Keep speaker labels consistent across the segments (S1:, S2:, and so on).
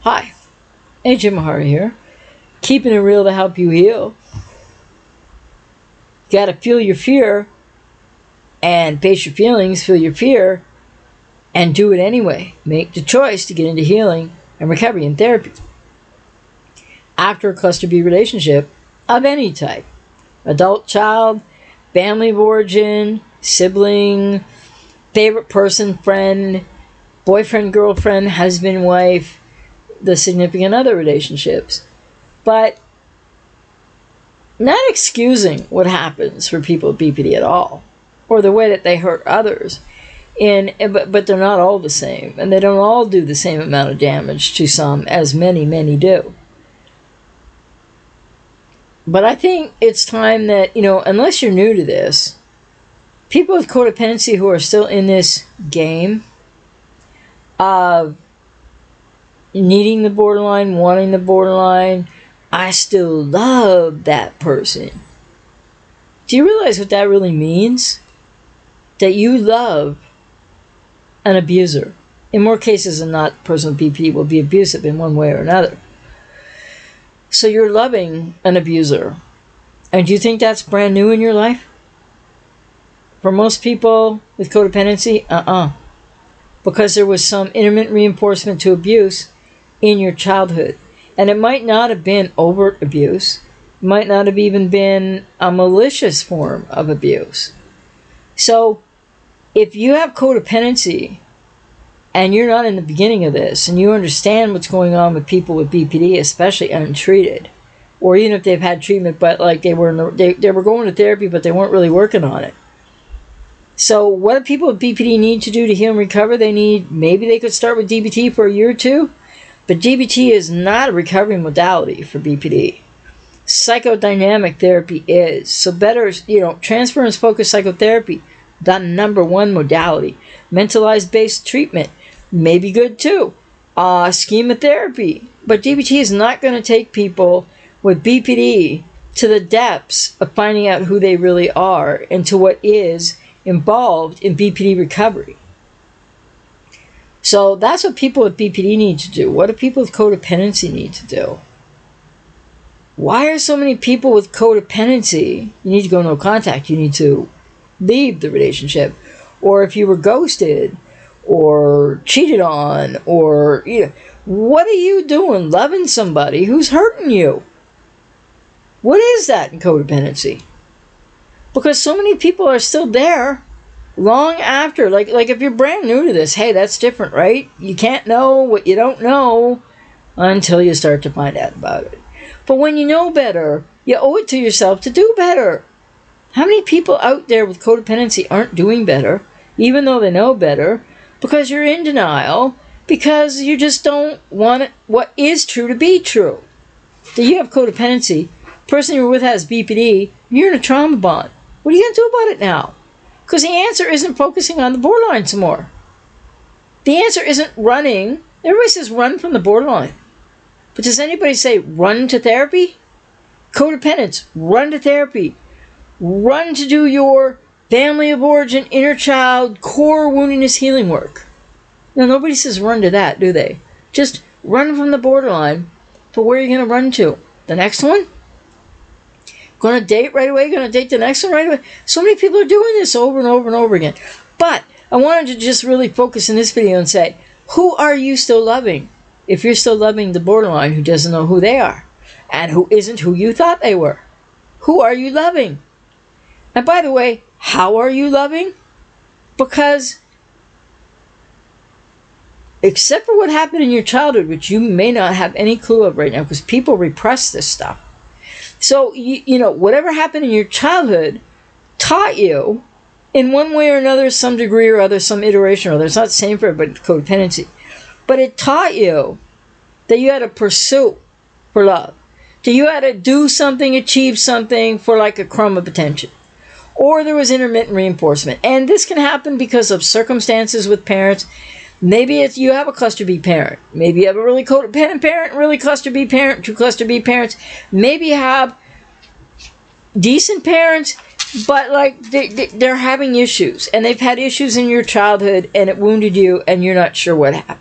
S1: Hi, AJ Mahara here, keeping it real to help you heal. You gotta feel your fear and face your feelings, feel your fear, and do it anyway. Make the choice to get into healing and recovery and therapy. After a cluster B relationship of any type, adult, child, family of origin, sibling, favorite person, friend, boyfriend, girlfriend, husband, wife, the significant other relationships. But not excusing what happens for people with BPD at all, or the way that they hurt others. But they're not all the same, and they don't all do the same amount of damage to some as many do. But I think it's time that, unless you're new to this, people with codependency who are still in this game of needing the borderline, wanting the borderline, I still love that person. Do you realize what that really means? That you love an abuser. In more cases than not, the person with BPD will be abusive in one way or another. So you're loving an abuser. And do you think that's brand new in your life? For most people with codependency, because there was some intermittent reinforcement to abuse in your childhood. And it might not have been overt abuse. It might not have even been a malicious form of abuse. So if you have codependency and you're not in the beginning of this and you understand what's going on with people with BPD, especially untreated, or even if they've had treatment but like they were going to therapy but they weren't really working on it. So what do people with BPD need to do to heal and recover? Maybe they could start with DBT for a year or two, but DBT is not a recovery modality for BPD. Psychodynamic therapy is. So better, transference focused psychotherapy, the number one modality. Mentalized based treatment may be good too. Schema therapy. But DBT is not going to take people with BPD to the depths of finding out who they really are and to what is involved in BPD recovery. So that's what people with BPD need to do. What do people with codependency need to do? Why are so many people with codependency? You need to go no contact. You need to leave the relationship. Or if you were ghosted or cheated on, or what are you doing loving somebody who's hurting you? What is that in codependency? Because so many people are still there long after. Like if you're brand new to this, hey, that's different, right? You can't know what you don't know until you start to find out about it. But when you know better, you owe it to yourself to do better. How many people out there with codependency aren't doing better, even though they know better, because you're in denial, because you just don't want what is true to be true? That you have codependency, the person you're with has BPD, you're in a trauma bond. What are you going to do about it now? Because the answer isn't focusing on the borderline some more. The answer isn't running. Everybody says run from the borderline. But does anybody say run to therapy? Codependence, run to therapy. Run to do your family of origin, inner child, core woundedness healing work. Now, nobody says run to that, do they? Just run from the borderline. But where are you going to run to? The next one? Going to date right away? Going to date the next one right away? So many people are doing this over and over and over again. But I wanted to just really focus in this video and say, who are you still loving? If you're still loving the borderline who doesn't know who they are and who isn't who you thought they were, who are you loving? And by the way, how are you loving? Because except for what happened in your childhood, which you may not have any clue of right now, because people repress this stuff. So, whatever happened in your childhood taught you, in one way or another, some degree or other, some iteration or other. It's not the same for everybody with codependency. But it taught you that you had to pursue for love. That you had to do something, achieve something for like a crumb of attention. Or there was intermittent reinforcement. And this can happen because of circumstances with parents. Maybe it's you have a cluster B parent. Maybe you have a really codependent parent, really cluster B parent, two cluster B parents. Maybe you have decent parents, but like they're having issues. And they've had issues in your childhood and it wounded you and you're not sure what happened.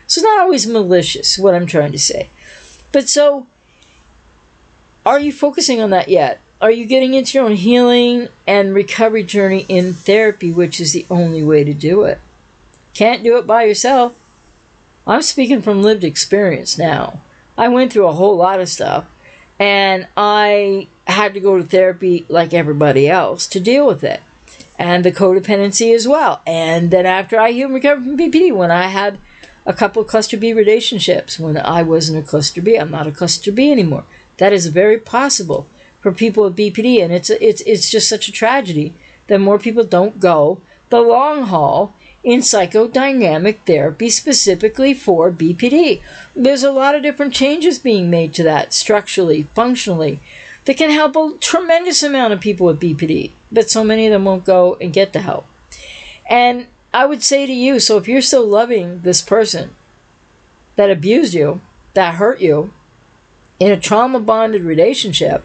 S1: So it's not always malicious, what I'm trying to say. But so, are you focusing on that yet? Are you getting into your own healing and recovery journey in therapy, which is the only way to do it? Can't do it by yourself. I'm speaking from lived experience now. I went through a whole lot of stuff, and I had to go to therapy like everybody else to deal with it. And the codependency as well. And then after I healed and recovered from BPD, when I had a couple of cluster B relationships, when I wasn't a cluster B, I'm not a cluster B anymore. That is very possible for people with BPD, and it's just such a tragedy that more people don't go the long haul in psychodynamic therapy specifically for BPD. There's a lot of different changes being made to that structurally, functionally, that can help a tremendous amount of people with BPD, but so many of them won't go and get the help. And I would say to you, so if you're still loving this person that abused you, that hurt you, in a trauma-bonded relationship,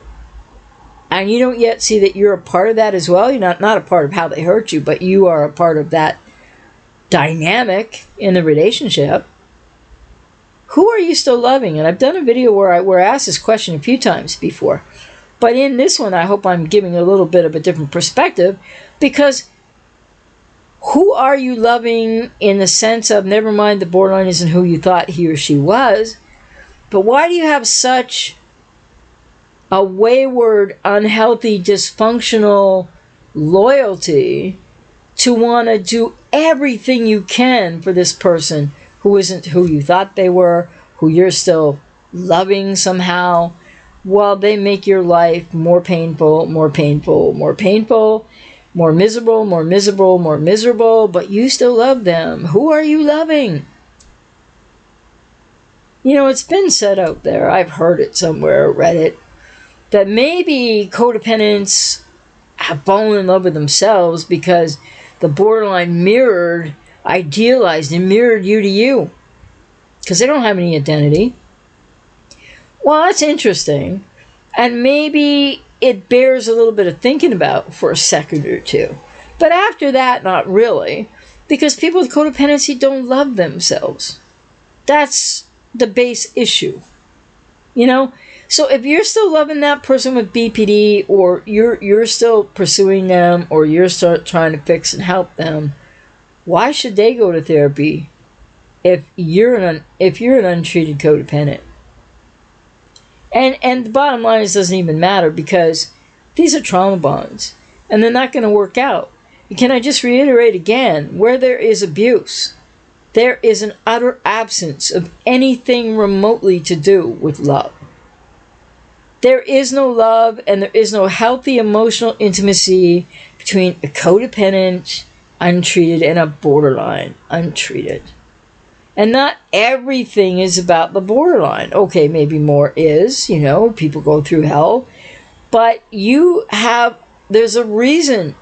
S1: and you don't yet see that you're a part of that as well, you're not a part of how they hurt you, but you are a part of that dynamic in the relationship, who are you still loving? And I've done a video where I asked this question a few times before, but in this one I hope I'm giving a little bit of a different perspective, because who are you loving in the sense of, never mind the borderline isn't who you thought he or she was, but why do you have such a wayward, unhealthy, dysfunctional loyalty to want to do everything you can for this person who isn't who you thought they were, who you're still loving somehow, while they make your life more painful, more painful, more painful, more miserable, more miserable, more miserable, but you still love them? Who are you loving? You know, it's been said out there, I've heard it somewhere, read it, that maybe codependents have fallen in love with themselves because the borderline idealized and mirrored you to you, because they don't have any identity. Well, that's interesting, and maybe it bears a little bit of thinking about for a second or two. But after that, not really, because people with codependency don't love themselves. That's the base issue, you know. So if you're still loving that person with BPD, or you're still pursuing them, or you're still trying to fix and help them, why should they go to therapy if you're an untreated codependent? And the bottom line is, it doesn't even matter, because these are trauma bonds and they're not going to work out. Can I just reiterate again, where there is abuse, there is an utter absence of anything remotely to do with love. There is no love, and there is no healthy emotional intimacy between a codependent, untreated, and a borderline, untreated. And not everything is about the borderline. Okay, maybe more is, you know, people go through hell. But there's a reason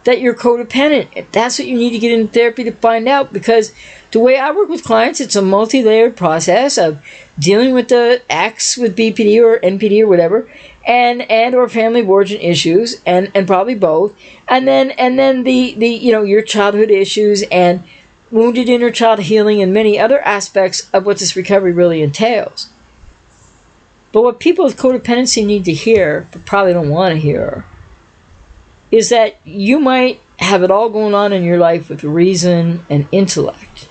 S1: that you're codependent. That's what you need to get into therapy to find out, because the way I work with clients, it's a multi-layered process of dealing with the ex with BPD or NPD or whatever, and or family of origin issues, and probably both, and then the your childhood issues and wounded inner child healing and many other aspects of what this recovery really entails. But what people with codependency need to hear, but probably don't want to hear, is that you might have it all going on in your life with reason and intellect,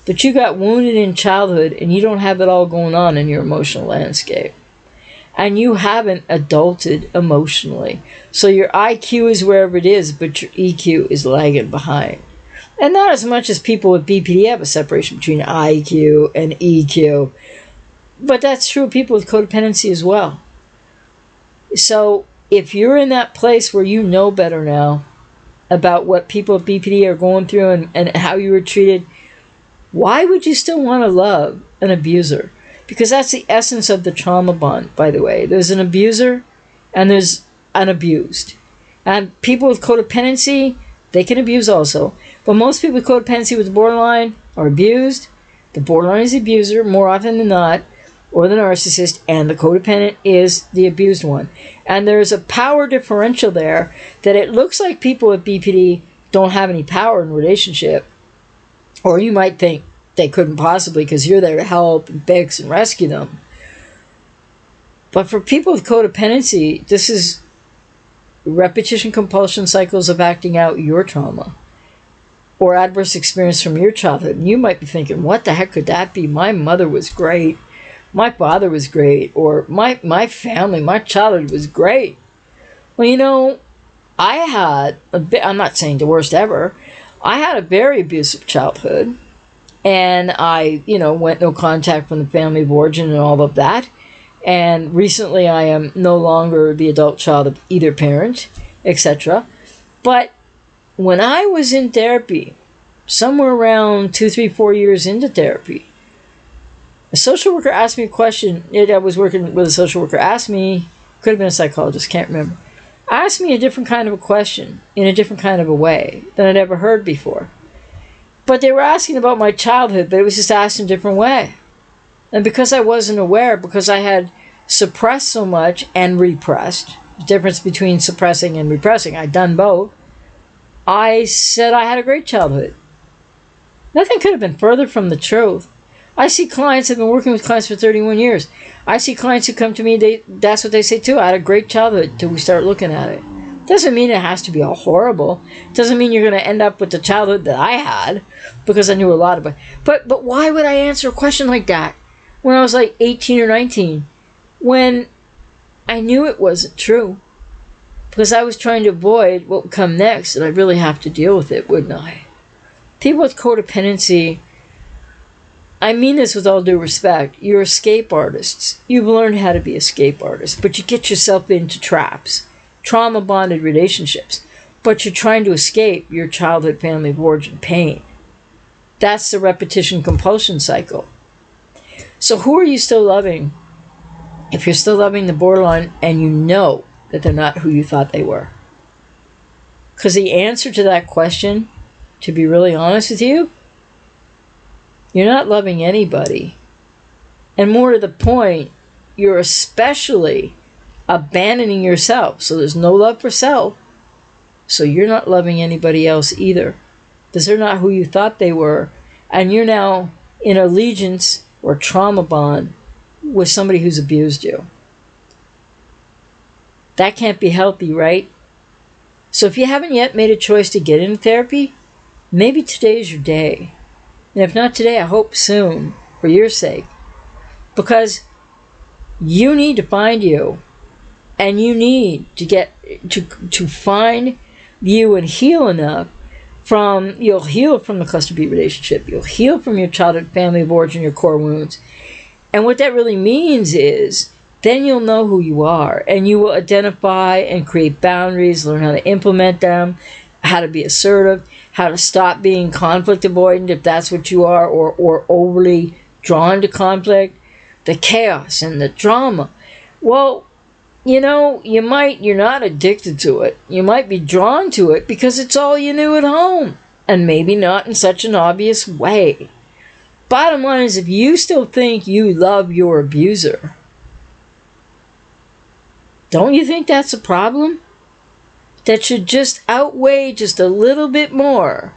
S1: but you got wounded in childhood and you don't have it all going on in your emotional landscape. And you haven't adulted emotionally. So your IQ is wherever it is, but your EQ is lagging behind. And not as much as people with BPD have a separation between IQ and EQ, but that's true of people with codependency as well. So if you're in that place where you know better now about what people with BPD are going through and how you were treated, why would you still want to love an abuser? Because that's the essence of the trauma bond, by the way. There's an abuser and there's an abused. And people with codependency, they can abuse also. But most people with codependency with the borderline are abused. The borderline is the abuser more often than not, or the narcissist, and the codependent is the abused one. And there's a power differential there that it looks like people with BPD don't have any power in relationship. Or you might think they couldn't possibly, because you're there to help and fix and rescue them. But for people with codependency, this is repetition compulsion cycles of acting out your trauma or adverse experience from your childhood. And you might be thinking, what the heck could that be? My mother was great. My father was great. Or my family, my childhood was great. Well, you know, I had I'm not saying the worst ever. I had a very abusive childhood. And I, went no contact from the family of origin and all of that. And recently I am no longer the adult child of either parent, etc. But when I was in therapy, somewhere around 2, 3, 4 years into therapy, a social worker asked me a question. I was working with a social worker, asked me, could have been a psychologist, can't remember, asked me a different kind of a question in a different kind of a way than I'd ever heard before. But they were asking about my childhood, but it was just asked in a different way. And because I wasn't aware, because I had suppressed so much and repressed, the difference between suppressing and repressing, I'd done both, I said I had a great childhood. Nothing could have been further from the truth. I see clients, I've been working with clients for 31 years. I see clients who come to me, that's what they say too, I had a great childhood, till we start looking at it. Doesn't mean it has to be all horrible. Doesn't mean you're going to end up with the childhood that I had, because I knew a lot about it. But why would I answer a question like that when I was like 18 or 19, when I knew it wasn't true? Because I was trying to avoid what would come next, and I'd really have to deal with it, wouldn't I? People with codependency, I mean this with all due respect, you're escape artists. You've learned how to be escape artists, but you get yourself into traps, trauma-bonded relationships, but you're trying to escape your childhood family of origin pain. That's the repetition compulsion cycle. So who are you still loving? If you're still loving the borderline and you know that they're not who you thought they were. Because the answer to that question, to be really honest with you, you're not loving anybody. And more to the point, you're especially abandoning yourself. So there's no love for self. So you're not loving anybody else either. Because they're not who you thought they were. And you're now in allegiance or trauma bond with somebody who's abused you. That can't be healthy, right? So if you haven't yet made a choice to get into therapy, maybe today is your day. And if not today, I hope soon, for your sake. Because you need to find you. And you need to get to find you and heal enough from, you'll heal from the cluster B relationship. You'll heal from your childhood family of origin, your core wounds. And what that really means is, then you'll know who you are. And you will identify and create boundaries, learn how to implement them, how to be assertive, how to stop being conflict avoidant if that's what you are, or overly drawn to conflict, the chaos and the drama. Well, you're not addicted to it. You might be drawn to it because it's all you knew at home. And maybe not in such an obvious way. Bottom line is, if you still think you love your abuser, don't you think that's a problem? That should just outweigh just a little bit more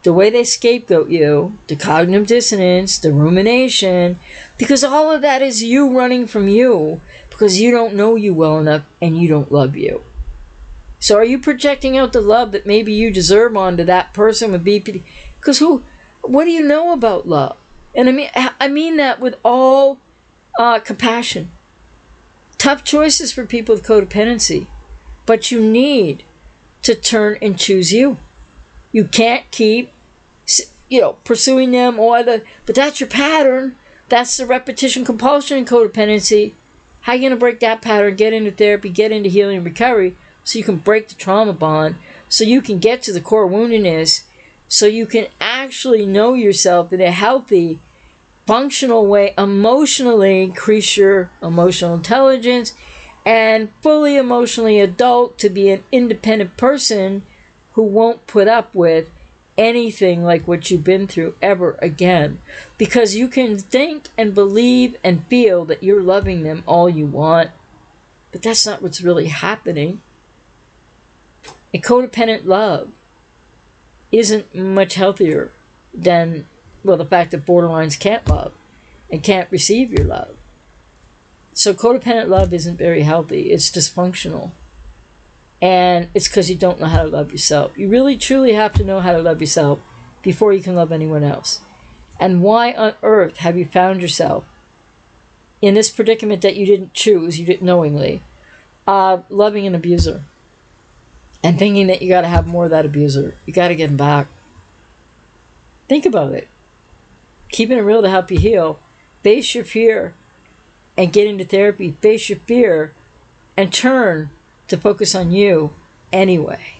S1: the way they scapegoat you, the cognitive dissonance, the rumination, because all of that is you running from you because you don't know you well enough and you don't love you. So are you projecting out the love that maybe you deserve onto that person with BPD? Because what do you know about love? And I mean that with all compassion. Tough choices for people with codependency, but you need to turn and choose you. You can't keep, pursuing them but that's your pattern. That's the repetition compulsion and codependency. How are you going to break that pattern, get into therapy, get into healing and recovery, so you can break the trauma bond, so you can get to the core woundedness, so you can actually know yourself in a healthy, functional way, emotionally increase your emotional intelligence, and fully emotionally adult to be an independent person who won't put up with anything like what you've been through ever again. Because you can think and believe and feel that you're loving them all you want, but that's not what's really happening. A codependent love isn't much healthier than Well, the fact that borderlines can't love and can't receive your love. So codependent love isn't very healthy. It's dysfunctional. And it's because you don't know how to love yourself. You really, truly have to know how to love yourself before you can love anyone else. And why on earth have you found yourself in this predicament that you didn't choose, you didn't knowingly, loving an abuser and thinking that you got to have more of that abuser? You got to get him back. Think about it. Keeping it real to help you heal. Face your fear and get into therapy. Face your fear and turn to focus on you anyway.